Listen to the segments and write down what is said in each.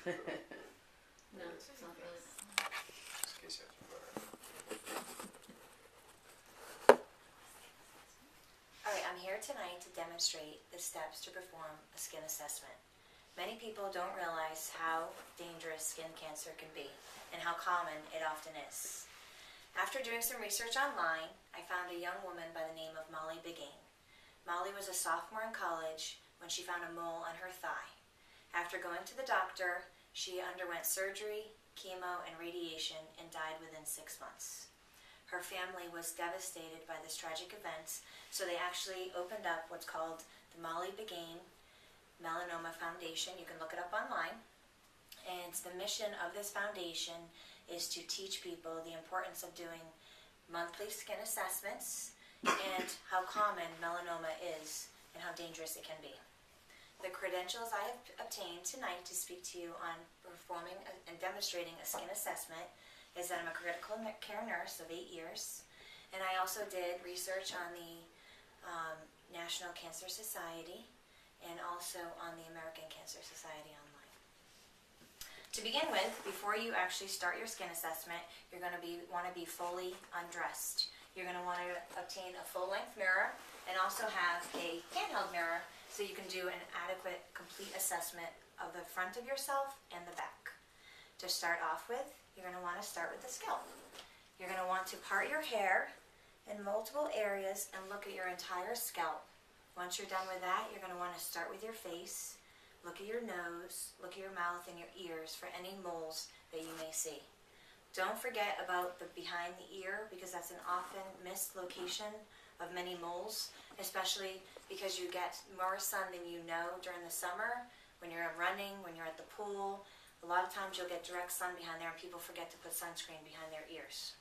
No, it's not really. Just in case you have to burn. Alright, I'm here tonight to demonstrate the steps to perform a skin assessment. Many people don't realize how dangerous skin cancer can be and how common it often is. After doing some research online, I found a young woman by the name of Molly Begane. Molly was a sophomore in college when she found a mole on her thigh. After going to the doctor, she underwent surgery, chemo, and radiation and died within 6 months. Her family was devastated by this tragic event, so they actually opened up what's called the Molly Begane Melanoma Foundation. You can look it up online. And the mission of this foundation is to teach people the importance of doing monthly skin assessments and how common melanoma is and how dangerous it can be. The credentials I have obtained tonight to speak to you on performing and demonstrating a skin assessment is that I'm a critical care nurse of 8 years, and I also did research on the National Cancer Society and also on the American Cancer Society online. To begin with, before you actually start your skin assessment, you're going to want to be fully undressed. You're going to want to obtain a full-length mirror and also have a handheld mirror so you can do an adequate, complete assessment of the front of yourself and the back. To start off with, you're going to want to start with the scalp. You're going to want to part your hair in multiple areas and look at your entire scalp. Once you're done with that, you're going to want to start with your face. Look at your nose, look at your mouth and your ears for any moles that you may see. Don't forget about the behind the ear because that's an often missed location of many moles, especially because you get more sun than you know during the summer, when you're running, when you're at the pool. A lot of times you'll get direct sun behind there and people forget to put sunscreen behind their ears.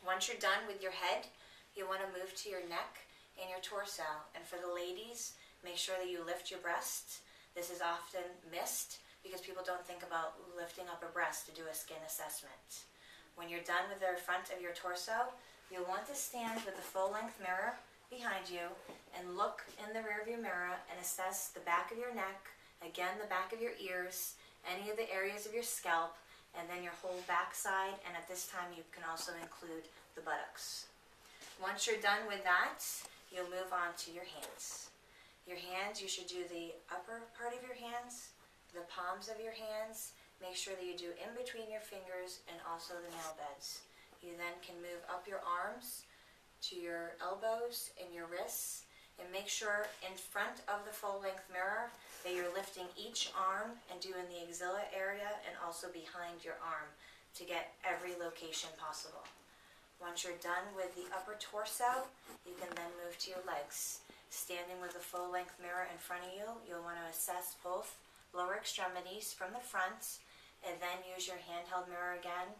Once you're done with your head, you want to move to your neck and your torso. And for the ladies, make sure that you lift your breasts. This is often missed because people don't think about lifting up a breast to do a skin assessment. When you're done with the front of your torso, you'll want to stand with a full-length mirror behind you and look in the rearview mirror and assess the back of your neck, again the back of your ears, any of the areas of your scalp, and then your whole backside, and at this time you can also include the buttocks. Once you're done with that, you'll move on to your hands. Your hands, you should do the upper part of your hands, the palms of your hands. Make sure that you do in between your fingers and also the nail beds. You then can move up your arms to your elbows and your wrists, and make sure in front of the full-length mirror that you're lifting each arm and doing the axilla area and also behind your arm to get every location possible. Once you're done with the upper torso, you can then move to your legs. Standing with a full-length mirror in front of you, you'll want to assess both lower extremities from the front, and then use your handheld mirror again,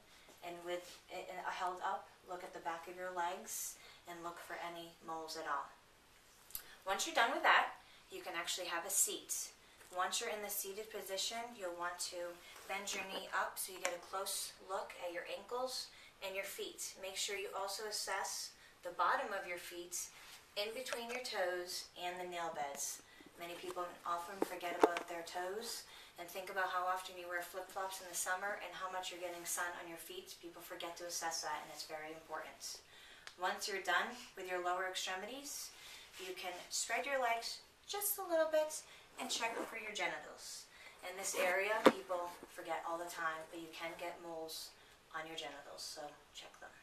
and with it held up, look at the back of your legs, and look for any moles at all. Once you're done with that, you can actually have a seat. Once you're in the seated position, you'll want to bend your knee up so you get a close look at your ankles and your feet. Make sure you also assess the bottom of your feet in between your toes and the nail beds. Many people often forget about their toes and think about how often you wear flip-flops in the summer and how much you're getting sun on your feet. People forget to assess that, and it's very important. Once you're done with your lower extremities, you can spread your legs just a little bit and check for your genitals. In this area, people forget all the time, but you can get moles on your genitals, so check them.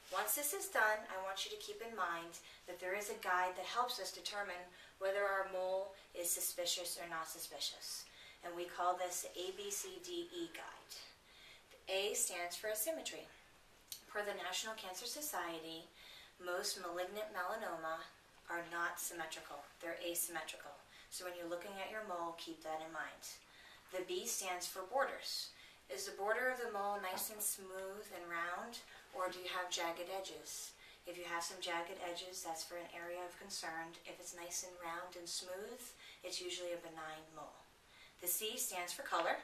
Once this is done, I want you to keep in mind that there is a guide that helps us determine whether our mole is suspicious or not suspicious. And we call this the ABCDE guide. The A stands for asymmetry. Per the National Cancer Society, most malignant melanoma are not symmetrical. They're asymmetrical. So when you're looking at your mole, keep that in mind. The B stands for borders. Is the border of the mole nice and smooth and round, or do you have jagged edges? If you have some jagged edges, that's for an area of concern. If it's nice and round and smooth, it's usually a benign mole. The C stands for color,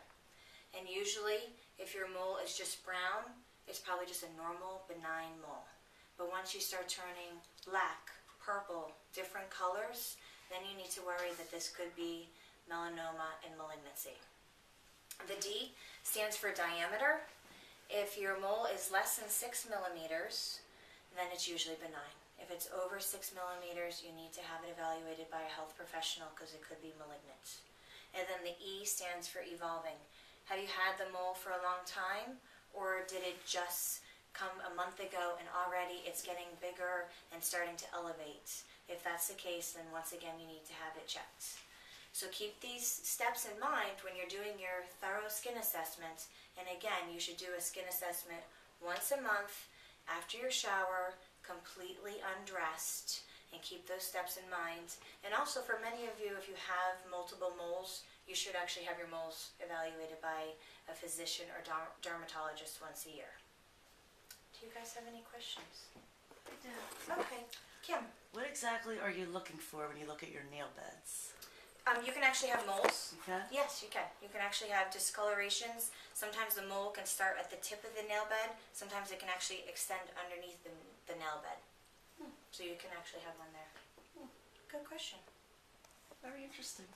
and usually if your mole is just brown, it's probably just a normal benign mole. But once you start turning black, purple, different colors, then you need to worry that this could be melanoma and malignancy. The D stands for diameter. If your mole is less than 6 millimeters, then it's usually benign. If it's over 6 millimeters, you need to have it evaluated by a health professional because it could be malignant. And then the E stands for evolving. Have you had the mole for a long time, or did it just come a month ago and already it's getting bigger and starting to elevate? If that's the case, then once again you need to have it checked. So keep these steps in mind when you're doing your thorough skin assessment. And again, you should do a skin assessment once a month after your shower, completely undressed, and keep those steps in mind. And also for many of you, if you have multiple moles, you should actually have your moles evaluated by a physician or dermatologist once a year. Do you guys have any questions? I do. Okay. Kim? What exactly are you looking for when you look at your nail beds? You can actually have moles. Okay. Yes, you can. You can actually have discolorations. Sometimes the mole can start at the tip of the nail bed. Sometimes it can actually extend underneath the nail bed. So you can actually have one there. Good question. Very interesting.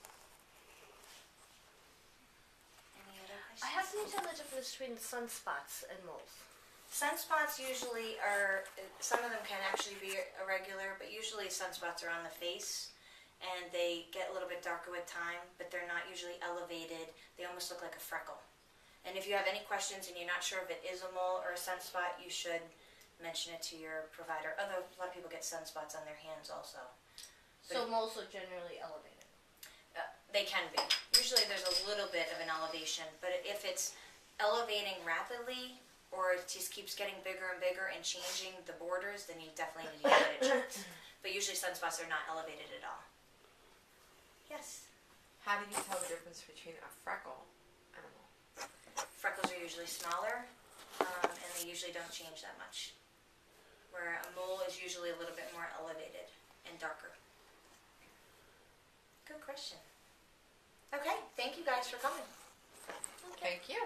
Any other questions? I have to tell the difference between sunspots and moles. Sunspots usually are, some of them can actually be irregular, but usually sunspots are on the face. And they get a little bit darker with time, but they're not usually elevated. They almost look like a freckle. And if you have any questions and you're not sure if it is a mole or a sunspot, you should mention it to your provider. Although a lot of people get sunspots on their hands also. So moles are generally elevated. They can be. Usually there's a little bit of an elevation, but if it's elevating rapidly or it just keeps getting bigger and bigger and changing the borders, then you definitely need to get it checked. But usually sunspots are not elevated at all. Yes. How do you tell the difference between a freckle and a mole? Freckles are usually smaller, and they usually don't change that much. Where a mole is usually a little bit more elevated and darker. Good question. Okay, thank you guys for coming. Thank you.